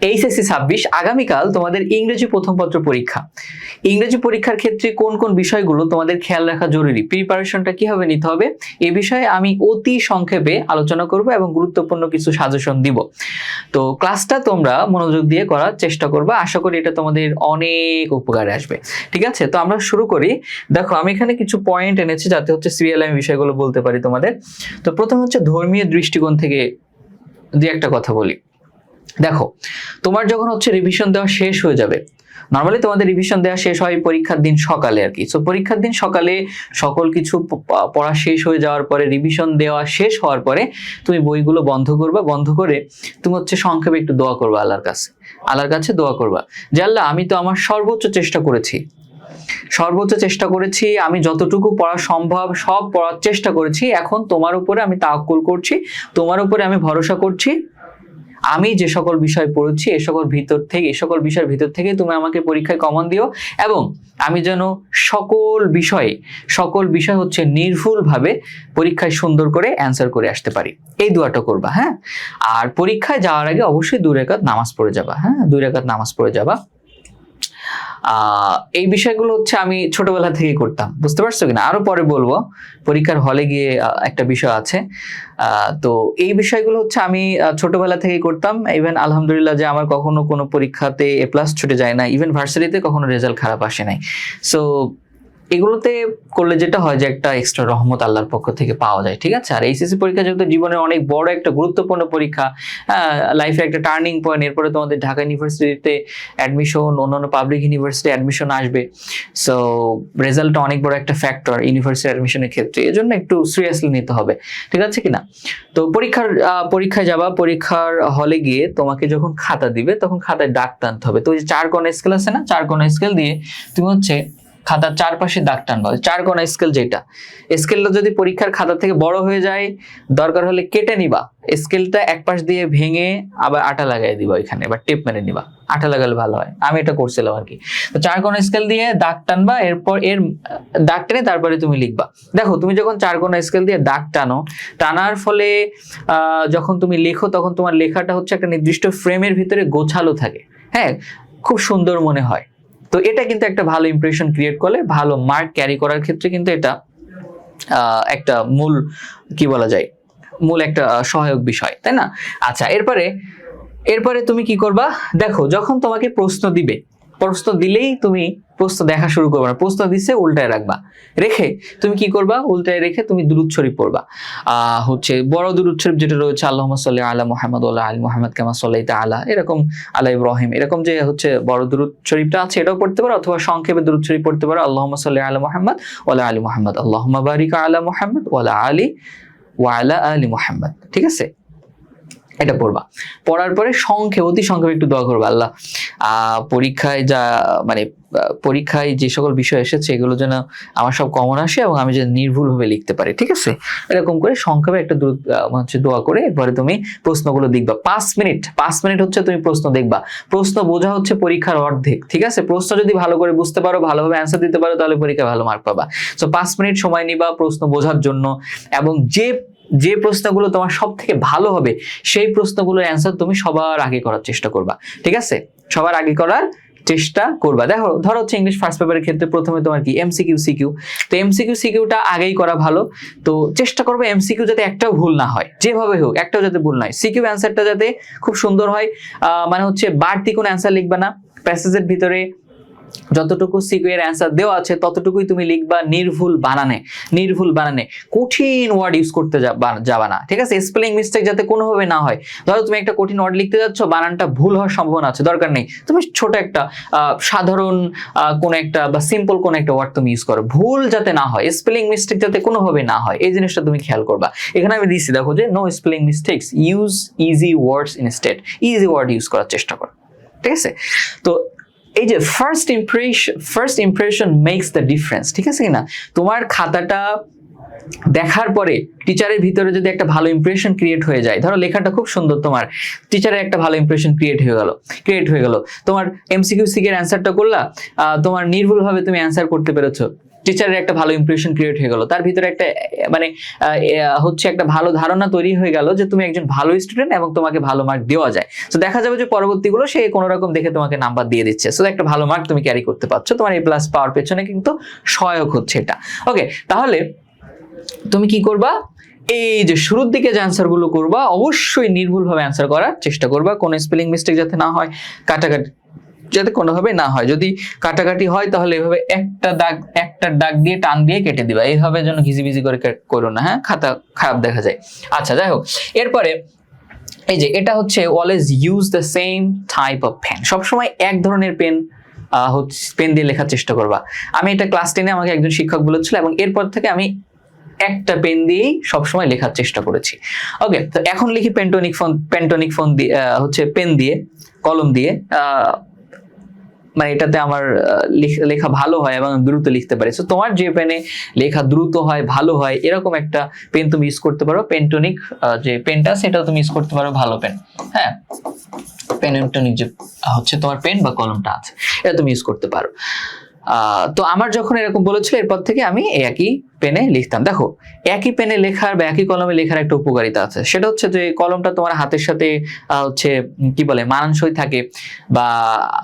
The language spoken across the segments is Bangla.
এইচএসসি 26 আগামীকাল তোমাদের ইংরেজি প্রথম পত্র পরীক্ষা। ইংরেজি পরীক্ষার ক্ষেত্রে কোন কোন বিষয়গুলো তোমাদের খেয়াল রাখা জরুরি, প্রিপারেশনটা কিভাবে নিতে হবে, এই বিষয়ে আমি অতি সংক্ষেপে আলোচনা করব এবং গুরুত্বপূর্ণ কিছু সাজেশন দিব। তো ক্লাসটা তোমরা মনোযোগ দিয়ে করার চেষ্টা করবা, আশা করি এটা তোমাদের অনেক উপকারে আসবে। ঠিক আছে, তো আমরা শুরু করি। দেখো আমি এখানে কিছু পয়েন্ট এনেছি যাতে হচ্ছে সিরিয়াল আমি বিষয়গুলো বলতে পারি তোমাদের। তো প্রথম হচ্ছে ধর্মীয় দৃষ্টিকোণ থেকে দুই একটা কথা বলি। দেখো তোমার যখন হচ্ছে রিভিশন দেওয়া শেষ হয়ে যাবে, নর্মালি তোমাদের রিভিশন দেওয়া শেষ হয় পরীক্ষার দিন সকালে আর কি। সো পরীক্ষার দিন সকালে সকল কিছু পড়া শেষ হয়ে যাওয়ার পরে, রিভিশন দেওয়া শেষ হওয়ার পরে তুমি বইগুলো বন্ধ করবা। বন্ধ করে তুমি হচ্ছে সংক্ষেপে একটু দোয়া করবা আল্লাহর কাছে দোয়া করবা যে আল্লাহ, আমি তো আমার সর্বোচ্চ চেষ্টা করেছি, আমি যতটুকু পড়া সম্ভব সব পড়ার চেষ্টা করেছি। এখন তোমার উপরে আমি তাওয়াক্কুল করছি, তোমার উপরে আমি ভরসা করছি। আমি যে সকল বিষয় পড়েছি এই সকল বিষয়ের ভিতর থেকে তুমি আমাকে পরীক্ষায় কমন দিও, এবং আমি যেন সকল বিষয় হচ্ছে নির্ভুলভাবে পরীক্ষায় সুন্দর করে অ্যান্সার করে আসতে পারি। এই দোয়াটা করবা। হ্যাঁ, আর পরীক্ষায় যাওয়ার আগে অবশ্যই 2 রাকাত নামাজ পড়ে যাবা। হ্যাঁ, 2 রাকাত নামাজ পড়ে যাবা। এই বিষয়গুলো হচ্ছে আমি ছোটবেলা থেকে করতাম, বুঝতে পারছো কিনা, আরো পরে বলবো। পরীক্ষার হলে গিয়ে একটা বিষয় আছে, তো এই বিষয়গুলো হচ্ছে আমি ছোটবেলা থেকেই করতাম। ইভেন আলহামদুলিল্লাহ যে আমার কখনো কোনো পরীক্ষাতে A+ ছুটে যায় না, ইভেন ভার্সিটিতে কখনো রেজাল্ট খারাপ আসে নাই। সো এগুলোতে করলে যেটা হয় যে একটা এক্সট্রা রহমত আল্লাহর পক্ষ থেকে পাওয়া যায়। ঠিক আছে, আর এইচএসসি পরীক্ষা যেহেতু জীবনের অনেক বড় একটা গুরুত্বপূর্ণ পরীক্ষা, লাইফে একটা টার্নিং পয়েন্ট, এরপরে তোমাদের ঢাকা ইউনিভার্সিটিতে অ্যাডমিশন, অন্যান্য পাবলিক ইউনিভার্সিটি অ্যাডমিশন আসবে। সো রেজাল্টটা অনেক বড় একটা ফ্যাক্টর ইউনিভার্সিটি অ্যাডমিশনের ক্ষেত্রে, এজন্য একটু সিরিয়াসলি নিতে হবে। ঠিক আছে কিনা। তো পরীক্ষায় যাবা, পরীক্ষার হলে গিয়ে তোমাকে যখন খাতা দিবে তখন খাতায় দাগ টানতে হবে। তো ওই যে 4 কোণা স্কেল আছে না, 4 কোণা স্কেল দিয়ে তুমি হচ্ছে খাতার চারপাশে দাগ টানবা। 4 কোণা স্কেল স্কেলটা যদি পরীক্ষার খাতা থেকে বড় হয়ে যায়, দরকার হলে কেটে নিবা। স্কেলটা এক পাশ দিয়ে ভেঙে আবার আটা লাগাই দিবা ওইখানে, বা টেপ মেরে নিবা। আটা লাগালে ভালো হয়, আমি এটা করছিলাম আর কি। তো 4 কোণা স্কেল দিয়ে দাগ টানবা, এরপর এর দাগ টেনে তারপরে তুমি লিখবা। দেখো তুমি যখন 4 কোণা স্কেল দিয়ে দাগ টানার ফলে যখন তুমি লেখো, তখন তোমার লেখাটা হচ্ছে একটা নির্দিষ্ট ফ্রেমের ভিতরে গোছালো থাকে। হ্যাঁ, খুব সুন্দর মনে হয়। তো এটা কিন্তু একটা ভালো ইমপ্রেশন ক্রিয়েট করলে, ভালো মার্ক ক্যারি করার ক্ষেত্রে কিন্তু এটা একটা মূল একটা সহায়ক বিষয়, তাই না? আচ্ছা, এরপরে তুমি কি করবা? দেখো যখন তোমাকে প্রশ্ন দিলেই তুমি প্রশ্ন দেখা শুরু করবে না। প্রশ্ন দিচ্ছে উল্টায় রাখবা, রেখে তুমি কি করবা? উল্টায় রেখে তুমি দুরূদ শরীফ পড়বা। হচ্ছে বড় দুরূদ শরীফ যেটা রয়েছে, আল্লাহুম্মা সাল্লি আলা মুহাম্মাদ ওয়া আলা আলি মুহাম্মাদ কামা সাল্লাইতা আলা, এরকম আলা ইব্রাহিম, এরকম যে হচ্ছে বড় দুরূদ শরীফটা আছে এটাও পড়তে পারো, অথবা সংক্ষেপে দুরূদ শরীফ পড়তে পারো, আল্লাহুম্মা সাল্লি আলা মুহাম্মাদ ওয়া আলা আলি মুহাম্মাদ, আল্লাহুম্মা বারিক আলা মুহাম্মাদ ওয়া আলা আলি মুহাম্মাদ। ঠিক আছে, এটা পড়বা। পড়ার পরে অতি সংক্ষেপে একটু দোয়া করবা, আল্লাহ পরীক্ষায় যে সকল বিষয় এসেছে এগুলো যেন আমার সব কমন আসে এবং আমি যেন নির্ভুলভাবে লিখতে পারি। ঠিক আছে, এরকম করে সংক্ষেপে একটা দোয়া করে এরপরে তুমি প্রশ্নগুলো দেখবা। 5 মিনিট হচ্ছে তুমি প্রশ্ন দেখবা। প্রশ্ন বোঝা হচ্ছে পরীক্ষার অর্ধেক। ঠিক আছে, প্রশ্ন যদি ভালো করে বুঝতে পারো, ভালোভাবে অ্যান্সার দিতে পারো, তাহলে পরীক্ষায় ভালো মার্ক পাবা। সো 5 মিনিট সময় নিবা প্রশ্ন বোঝার জন্য, এবং যে প্রশ্নগুলো তোমার সব থেকে ভালো হবে সেই প্রশ্নগুলোর অ্যান্সার তুমি সবার আগে করার চেষ্টা করবা। ঠিক আছে, সবার আগে করার চেষ্টা করবা। দেখো ধরো হচ্ছে ইংলিশ ফার্স্ট পেপারের ক্ষেত্রে প্রথমে তোমার কি এমসিকিউ সিকিউ, তো এমসিকিউ সিকিউটা আগেই করা ভালো। তো চেষ্টা করবে এমসিকিউ যাতে একটাও ভুল না হয়, যেভাবে হোক একটাও যাতে ভুল না হয়। সিকিউ অ্যান্সারটা যাতে খুব সুন্দর হয়, মানে হচ্ছে বাড়তি কোনো অ্যান্সার লিখবা না। প্যাসেজের ভিতরে যতটুকু সিকিউ এর অ্যান্সার দেওয়া আছে ততটুকুই তুমি লিখবা নির্ভুল বানানে। কঠিন ওয়ার্ড ইউজ করতে যাবা না। ঠিক আছে, স্পেলিং মিস্টেক যাতে কোনোভাবে না হয়। ধরো তুমি একটা কঠিন ওয়ার্ড লিখতে যাচ্ছ, বানানটা ভুল হওয়ার সম্ভাবনা আছে, দরকার নেই। তুমি ছোট একটা সাধারণ কোন একটা বা সিম্পল কোন একটা ওয়ার্ড তুমি ইউজ করো, ভুল যাতে না হয়, স্পেলিং মিস্টেক যাতে কোনোভাবে না হয়, এই জিনিসটা তুমি খেয়াল করবা। এখানে আমি দিচ্ছি, দেখো যে no spelling mistakes, use easy words instead, easy word use করার চেষ্টা করো। ঠিক আছে, তো এই যে first impression makes the difference. ঠিক আছে কিনা, তোমার খাতাটা দেখার পরে টিচারের ভিতরে যদি একটা ভালো ইমপ্রেশন ক্রিয়েট হয়ে যায়, ধরো লেখাটা খুব সুন্দর, তোমার টিচারের একটা ভালো ইমপ্রেশন ক্রিয়েট হয়ে গেল, তোমার এমসিকিউ সিকিউ এর অ্যান্সারটা করলা, তোমার নির্ভুলভাবে তুমি অ্যান্সার করতে পেরেছো, টিচারের একটা ভালো ইমপ্রেশন ক্রিয়েট হয়ে গেল, তার ভিতরে একটা মানে হচ্ছে একটা ভালো ধারণা তৈরি হয়ে গেল যে তুমি একজন ভালো স্টুডেন্ট এবং তোমাকে ভালো মার্ক দেওয়া যায়। তো দেখা যাবে যে পরবর্তীগুলো সে কোনো রকম দেখে তোমাকে নাম্বার দিয়ে দিচ্ছে, সো একটা ভালো মার্ক তুমি ক্যারি করতে পারছো, তোমার A+ পাওয়ার পেছনে কিন্তু সহায়ক হচ্ছে এটা। ওকে, তাহলে তুমি কি করবা, এই যে শুরুর দিকে যে অ্যান্সার গুলো করবা অবশ্যই নির্ভুলভাবে অ্যান্সার করার চেষ্টা করবা, কোনো স্পেলিং মিস্টেক যাতে না হয়, কাটাকাটি যাতে কোনোভাবে না হয়। যদি কাটাকাটি হয় তাহলে এভাবে একটা দাগ দিয়ে টান দিয়ে কেটে দিবা, এইভাবে যেন ঘিজিবিজি করে করো না, হ্যাঁ, খাতা খারাপ দেখা যায়। আচ্ছা, যাই হোক, এরপরে এই যে এটা হচ্ছে always use the same type of pen, সবসময় এক ধরনের পেন পেন দিয়ে লেখার চেষ্টা করবা। আমি এটা ক্লাস 10-এ আমাকে একজন শিক্ষক বলেছিল এবং এরপর থেকে আমি একটা পেন দিয়েই সবসময় লেখার চেষ্টা করেছি। ওকে, তো এখন লিখি পেন্টোনিক ফোন দিয়ে হচ্ছে পেন দিয়ে, কলম দিয়ে, মানে এটাতে আমার লেখা ভালো হয় এবং দ্রুত লিখতে পারি। সো তোমার যে পেনে লেখা দ্রুত হয়, ভালো হয়, এরকম একটা পেন তুমি ইউজ করতে পারো। পেন্টোনিক যে পেনটা সেটাও তুমি ইউজ করতে পারো, ভালো পেন, হ্যাঁ, পেন্টোনিক যে হচ্ছে তোমার পেন বা কলমটা আছে এটা তুমি ইউজ করতে পারো। তো আমার যখন এরকম বলেছিল এরপর থেকে আমি একই পেনে লিখতাম। দেখো, একই পেনে লেখার বা একই কলমে লেখার একটা উপকারিতা আছে, সেটা হচ্ছে যে কলমটা তোমার হাতের সাথে হচ্ছে কি বলে মানানসই থাকে, বা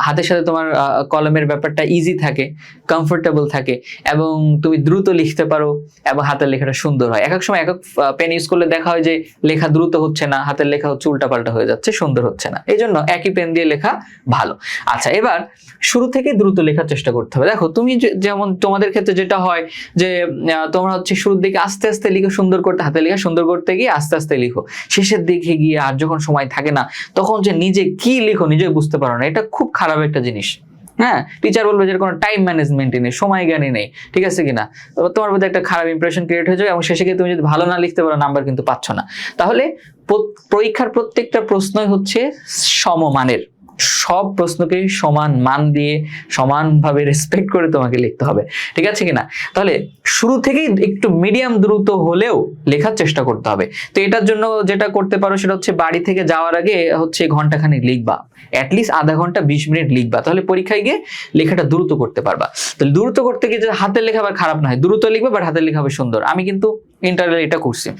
হাতের সাথে তোমার কলমের ব্যাপারটা ইজি থাকে, কমফোর্টেবল থাকে, এবং তুমি দ্রুত লিখতে পারো এবং হাতের লেখাটা সুন্দর হয়। এক এক সময় এক এক পেন ইউজ করলে দেখা হয় যে লেখা দ্রুত হচ্ছে না, হাতের লেখা হচ্ছে উল্টাপাল্টা হয়ে যাচ্ছে, সুন্দর হচ্ছে না, এই জন্য একই পেন দিয়ে লেখা ভালো। আচ্ছা, এবার শুরু থেকে দ্রুত লেখার চেষ্টা করতে হবে। দেখো, তুমি যেমন তোমাদের ক্ষেত্রে যেটা হয় যে তোমরা হচ্ছে শুরুর দিকে আস্তে আস্তে লিখো, সুন্দর করতে, হাতে লেখা সুন্দর করতে গিয়ে আস্তে আস্তে লিখো, শেষের দিকে গিয়ে আর যখন সময় থাকে না তখন যে নিজে কি লিখো নিজে বুঝতে পারো না, এটা খুব খারাপ একটা জিনিস। হ্যাঁ, টিচার বলবে যে কোনো টাইম ম্যানেজমেন্টই নেই, সময় জ্ঞানই নেই, ঠিক আছে কিনা, তোমার মধ্যে একটা খারাপ ইমপ্রেশন ক্রিয়েট হয়ে যাবে এবং শেষে গিয়ে তুমি যদি ভালো না লিখতে পারো নাম্বার কিন্তু পাচ্ছ না। তাহলে পরীক্ষার প্রত্যেকটা প্রশ্নই হচ্ছে সমমানের, সব প্রশ্নকে সমান মান দিয়ে সমানভাবে রেসপেক্ট করে তোমাকে লিখতে হবে, ঠিক আছে কিনা। তাহলে শুরু থেকেই একটু মিডিয়াম দ্রুত হলেও লেখার চেষ্টা করতে হবে। তো এটার জন্য যেটা করতে পারো সেটা হচ্ছে বাড়ি থেকে যাওয়ার আগে হচ্ছে ঘন্টাখানিক লিখবা, অ্যাটলিস্ট আধা ঘন্টা 20 মিনিট লিখবা, তাহলে পরীক্ষায় গিয়ে লেখাটা দ্রুত করতে পারবা। তাহলে দ্রুত করতে গিয়ে যে হাতের লেখা আবার খারাপ না হয়, দ্রুত লিখবে বাট হাতের লেখা হবে সুন্দর। আমি কিন্তু ইন্টারভিউ এটা করছি,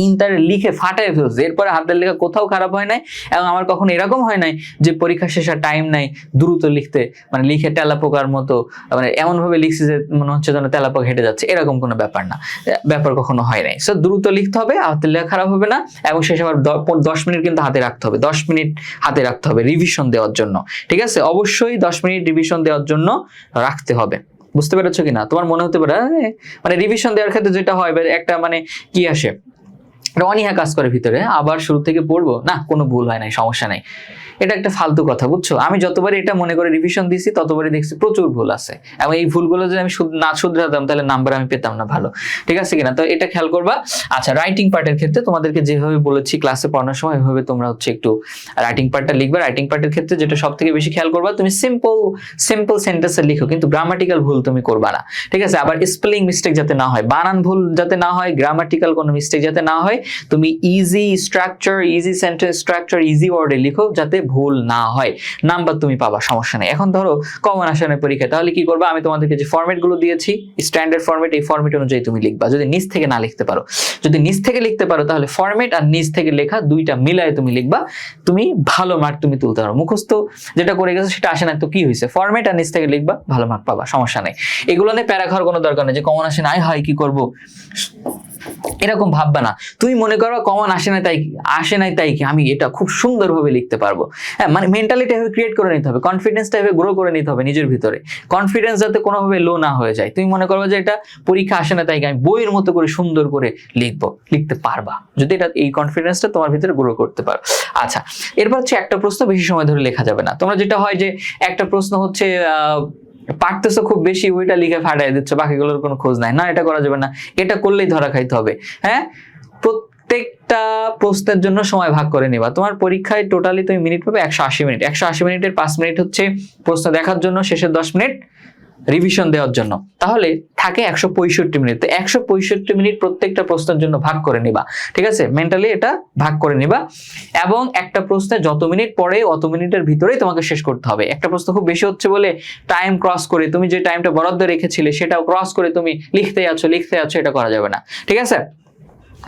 ইন্টারে লিখে ফাটাই ফেলছে, এরপরে হাতের লেখা কোথাও খারাপ হয় নাই এবং আমার কখনো এরকম হয় নাই যে পরীক্ষা শেষে টাইম নাই দ্রুত লিখতে, মানে লিখে তেলাপোকার মতো, মানে এমন ভাবে লিখছি যে মনে হচ্ছে যেন তেলাপোকা হেঁটে যাচ্ছে, এরকম কোনো ব্যাপার না, ব্যাপার কখনো হয় নাই। সো দ্রুত লিখতে হবে, হাতের লেখা খারাপ হবে না, এবং শেষে আবার 10 মিনিট কিন্তু হাতে রাখতে হবে, 10 মিনিট হাতে রাখতে হবে রিভিশন দেওয়ার জন্য, ঠিক আছে, অবশ্যই 10 মিনিট রিভিশন দেওয়ার জন্য রাখতে হবে। বুঝতে পেরেছো কিনা? তোমার মনে হতে পারে মানে রিভিশন দেওয়ার ক্ষেত্রে যেটা হয় একটা মানে কি আসে, অনীহা কাজ করে ভিতরে, আবার শুরু থেকে পড়বো না, কোনো ভুল হয় নাই, সমস্যা নাই, এটা একটা ফালতু কথা, বুঝছো। আমি যতবারই এটা মনে করে রিভিশন দিছি ততবারই দেখছি প্রচুর ভুল আছে, এবং এই ভুলগুলো যদি আমি না শুধরাতাম তাহলে নাম্বার আমি পেতাম না ভালো, ঠিক আছে কিনা। তো এটা খেয়াল করবা। আচ্ছা, রাইটিং পার্টের ক্ষেত্রে তোমাদেরকে যেভাবে বলেছি ক্লাসে পড়ানোর সময় ওইভাবে তোমরা হচ্ছে একটু রাইটিং পার্টটা লিখবা। রাইটিং পার্টের ক্ষেত্রে যেটা সব থেকে বেশি খেয়াল করবা, তুমি সিম্পল সেন্টেন্সে লিখো, কিন্তু গ্রামাটিক্যাল ভুল তুমি করবা না, ঠিক আছে। আবার স্পেলিং মিস্টেক যাতে না হয়, বানান ভুল যাতে না হয়, গ্রামাটিক্যাল কোনো মিস্টেক যাতে না হয়, তুমি easy structure, easy sentence structure, easy ওয়ার্ডে লিখো যাতে ভুল না হয়, নাম্বার তুমি পাবা, সমস্যা নেই। এখন ধরো কমন আসে না পরীক্ষায়, তাহলে কি করবা, আমি তোমাদেরকে যে ফরম্যাট গুলো দিয়েছি স্ট্যান্ডার্ড ফরম্যাট, এই ফরম্যাট অনুযায়ী তুমি লিখবা, যদি নিচ থেকে না লিখতে পারো। যদি নিচ থেকে লিখতে পারো তাহলে ফরম্যাট আর নিচ থেকে লেখা দুইটা মিলায় তুমি লিখবা, তুমি ভালো মার্ক তুমি তুলতে পারো। মুখস্থ যেটা করে গেছো সেটা আসে না তো কি হয়েছে, ফরম্যাট আর নিচ থেকে লিখবা, ভালো মার্ক পাবা, সমস্যা নেই। এগুলো নিয়ে প্যারা খাওয়ার কোনো দরকার নেই যে কমন আসে না, হয় কি করব, এরকম ভাববা না। তুমি মনে করো কমন আসে নাই তাই কি আমি এটা খুব সুন্দরভাবে লিখতে পারবো। হ্যাঁ, মানে মেন্টালিটি ক্রিয়েট করে নিতে হবে, কনফিডেন্সটা গ্রো করে নিতে হবে নিজের ভিতরে, কনফিডেন্স যাতে কোনোভাবে লো না হয়ে যায়। তুমি মনে করো যে এটা পরীক্ষা আসে না তাই কি আমি বইয়ের মতো করে সুন্দর করে লিখতে পারবা, যদি এটা এই কনফিডেন্সটা তোমার ভিতরে গ্রো করতে পারো। আচ্ছা, এরপর হচ্ছে একটা প্রশ্ন বেশি সময় ধরে লেখা যাবে না। তোমরা যেটা হয় যে একটা প্রশ্ন হচ্ছে পারতেছো খুব বেশি, ওইটা লিখে ফাটাই দিচ্ছ, বাকিগুলোর কোনো খোঁজ নাই, না এটা করা যাবে না, এটা করলেই ধরা খাইতে হবে। হ্যাঁ, প্রত্যেকটা প্রশ্নের জন্য সময় ভাগ করে নিবা। তোমার পরীক্ষায় টোটালি তুমি মিনিট পাবে 180 মিনিট, 180 মিনিটের 5 মিনিট হচ্ছে প্রশ্ন দেখার জন্য, শেষের 10 মিনিট রিভিশন দেওয়ার জন্য, তাহলে থাকে 165 মিনিট। তো 165 মিনিট প্রত্যেকটা প্রশ্নের জন্য ভাগ করে নিবা, ঠিক আছে? মেন্টালি এটা ভাগ করে নিবা, এবং একটা প্রশ্নে যত মিনিট পড়ে অত মিনিটের ভিতরেই তোমাকে শেষ করতে হবে। একটা প্রশ্ন খুব বেশি হচ্ছে বলে টাইম ক্রস করে, তুমি যে টাইমটা বরাদ্দ রেখেছিলে সেটাও ক্রস করে তুমি লিখতে আছো, এটা করা যাবে না, ঠিক আছে?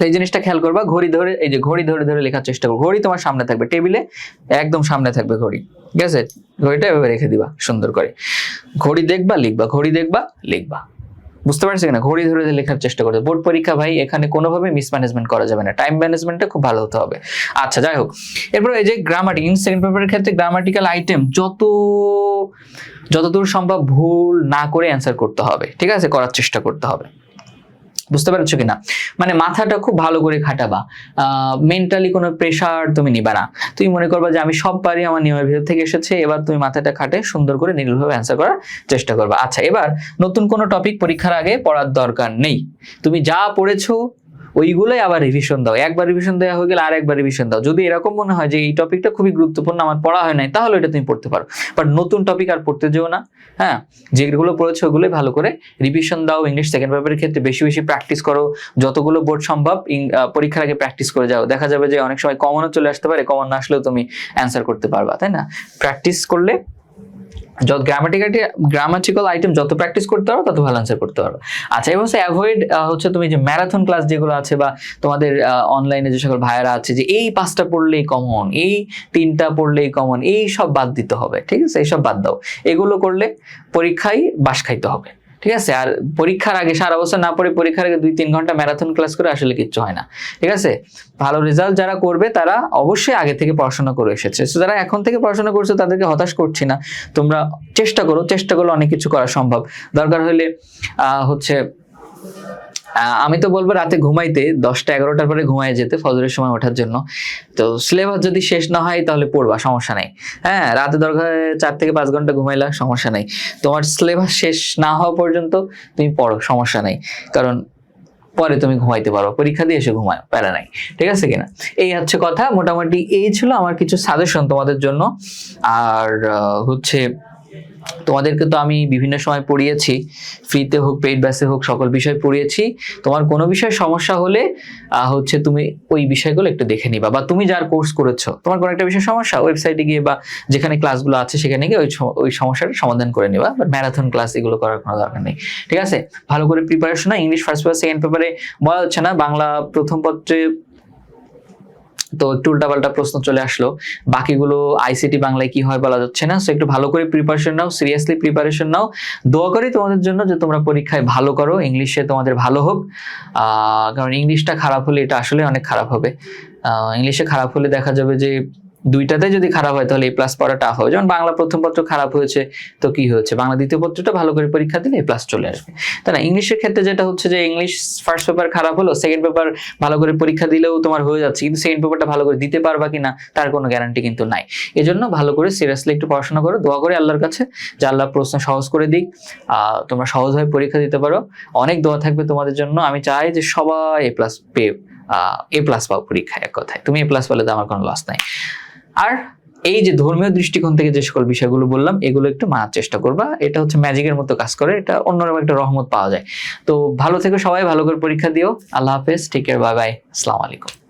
এই জিনিসটা খেয়াল করবা। ঘড়ি ধরে, এই যে ঘড়ি ধরে ধরে লেখার চেষ্টা করো। ঘড়ি তোমার সামনে থাকবে, টেবিলে একদম সামনে থাকবে ঘড়ি, ঠিক আছে? ঘড়িটা এভাবে রেখে দিবা সুন্দর করে। ঘড়ি দেখবা, লিখবা, ঘড়ি দেখবা, লিখবা। বুঝতে পারছি কিনা? ঘড়ি ধরে লেখার চেষ্টা করতে। বোর্ড পরীক্ষা ভাই, এখানে কোনোভাবে মিসম্যানেজমেন্ট করা যাবে না, টাইম ম্যানেজমেন্টটা খুব ভালো হতে হবে। আচ্ছা, যাই হোক, এরপর এই যে গ্রামাটিক, সেকেন্ড পেপারের ক্ষেত্রে গ্রামাটিক্যাল আইটেম যতদূর সম্ভব ভুল না করে অ্যান্সার করতে হবে, ঠিক আছে? করার চেষ্টা করতে হবে। বুঝতে পারছো কিনা? মানে মাথাটা খুব ভালো করে খাটাবা, মেন্টালি কোনো প্রেশার তুমি নিবা না। তুমি মনে করবা যে আমি সব পারি, আমার নিয়মের ভিতর থেকে এসেছে, এবার তুমি মাথাটা খাটে সুন্দর করে নির্ভুলভাবে অ্যান্সার করার চেষ্টা করবা। আচ্ছা, এবার নতুন কোনো টপিক পরীক্ষার আগে পড়ার দরকার নেই। তুমি যা পড়েছো ওইগুলোই আবার রিভিশন দাও। একবার রিভিশন দেওয়া হয়ে গেলে আর একবার রিভিশন দাও। যদি এরকম মনে হয় যে এই টপিকটা খুবই গুরুত্বপূর্ণ, আমার পড়া হয় নাই, তাহলে এটা তুমি পড়তে পারো, বাট নতুন টপিক আর পড়তে যেও না। হ্যাঁ, যেগুলো পড়েছো ওগুলোই ভালো করে রিভিশন দাও। ইংলিশ সেকেন্ড পেপারের ক্ষেত্রে বেশি বেশি প্র্যাকটিস করো, যতগুলো বোর্ড সম্ভব পরীক্ষার আগে প্র্যাকটিস করে যাও। দেখা যাবে যে অনেক সময় কমনও চলে আসতে পারে, কমন না আসলেও তুমি অ্যান্সার করতে পারবা, তাই না? প্র্যাকটিস করলে, যত গ্রামাটিক্যাল আইটেম যত প্র্যাকটিস করতে পারো তত ভালো আনসার করতে পারো। আচ্ছা, এবং অ্যাভয়েড হচ্ছে তুমি যে ম্যারাথন ক্লাস যেগুলো আছে, বা তোমাদের অনলাইনে যে সকল ভাইয়ারা আছে যে এই 5টা পড়লেই কমন, এই 3টা পড়লেই কমন, এই সব বাদ দিতে হবে, ঠিক আছে? এইসব বাদ দাও। এগুলো করলে পরীক্ষায় বাস খাইতে হবে, ঠিক আছে? আর পরীক্ষার আগে সারা বছর না পড়ে পরীক্ষার আগে 2-3 ঘন্টা ম্যারাথন ক্লাস করে আসলে কিচ্ছু হয় না, ঠিক আছে? ভালো রেজাল্ট যারা করবে তারা অবশ্যই আগে থেকে পড়াশোনা করে এসেছে। তো যারা এখন থেকে পড়াশোনা করছে তাদেরকে হতাশ করছি না, তোমরা চেষ্টা করলে অনেক কিছু করা সম্ভব। দরকার হলে হচ্ছে আমি তো বলবো রাতে ঘুমাইতে, 10টা-11টার পরে ঘুমায় যেতে ফজরের সময় ওঠার জন্য। তো সিলেবাস যদি শেষ না হয় তাহলে পড়বা, সমস্যা নাই। হ্যাঁ, রাতে দরকার 4 থেকে 5 ঘন্টা ঘুমাইলা, সমস্যা নাই। তোমার সিলেবাস শেষ না হওয়া পর্যন্ত তুমি পড়ো, সমস্যা নাই, কারণ পরে তুমি ঘুমাইতে পারো, পরীক্ষা দিয়ে এসে ঘুমায়, প্যারা নাই, ঠিক আছে কিনা? এই হচ্ছে কথা। মোটামুটি এই ছিল আমার কিছু সাজেশন তোমাদের জন্য। আর হচ্ছে তোমাদেরকে তো আমি বিভিন্ন সময় পড়িয়েছি, ফ্রিতে হোক পেইড ব্যাচে হোক, সকল বিষয় পড়িয়েছি। তোমার কোনো বিষয় সমস্যা হলে হচ্ছে তুমি ওই বিষয়গুলো একটু দেখে নিবা, বা তুমি যার কোর্স করেছো তোমার কোনো একটা বিষয় সমস্যা, ওয়েবসাইটে গিয়ে বা যেখানে ক্লাসগুলো আছে সেখানে গিয়ে ওই সমস্যাটা সমাধান করে নিবা। বাট ম্যারাথন ক্লাস এগুলো করার কোনো দরকার নেই, ঠিক আছে? ভালো করে প্রিপারেশন হয়। ইংলিশ ফার্স্ট পেপার সেকেন্ড পেপারে বলা হচ্ছে না, বাংলা প্রথম পত্রে তো একটু উল্টাপাল্টা প্রশ্ন চলে আসলো, বাকিগুলো আইসিটি বাংলায় কি হয় বলা যাচ্ছে না। সো একটু ভালো করে প্রিপারেশন নাও, সিরিয়াসলি প্রিপারেশন নাও। দোয়া করি তোমাদের জন্য যে তোমরা পরীক্ষায় ভালো করো, ইংলিশে তোমাদের ভালো হোক। কারণ ইংলিশটা খারাপ হলে এটা আসলে অনেক খারাপ হবে। ইংলিশে খারাপ হলে দেখা যাবে যে দুইটাতে যদি খারাপ হয় তাহলে A+ পড়া টাফ হবে। যেমন বাংলা প্রথম পত্র খারাপ হয়েছে, তো কি হয়েছে, বাংলা দ্বিতীয় পত্রটা ভালো করে পরীক্ষা দিলে A+ চলে আসবে, তাই না? ইংলিশের ক্ষেত্রে যেটা হচ্ছে যে ইংলিশ ফার্স্ট পেপার খারাপ হলো, সেকেন্ড পেপার ভালো করে পরীক্ষা দিলেও তোমার হয়ে যাচ্ছে, কিন্তু সেকেন্ড পেপারটা ভালো করে দিতে পারবা কিনা তার কোনো গ্যারান্টি কিন্তু নাই। এজন্য ভালো করে সিরিয়াসলি একটু পড়াশোনা করো, দোয়া করে আল্লাহর কাছে যে আল্লাহ প্রশ্ন সহজ করে দিক, তোমরা সহজভাবে পরীক্ষা দিতে পারো। অনেক দোয়া থাকবে তোমাদের জন্য। আমি চাই যে সবাই A+ পেয়ে A+ পাও পরীক্ষায়। এক কথায় তুমি A+ পেলে তো আমার কোনো লস নাই। আর এই যে ধর্মীয় দৃষ্টিকোণ থেকে যে সকল বিষয়গুলো বললাম এগুলো একটু মানার চেষ্টা করবা। এটা হচ্ছে ম্যাজিকের মতো কাজ করে, এটা অন্যরকম একটা রহমত পাওয়া যায়। তো ভালো থেকো সবাই, ভালো করে পরীক্ষা দিও। আল্লাহ হাফেজ, টেক কেয়ার, বাই বাই, আসসালামু আলাইকুম।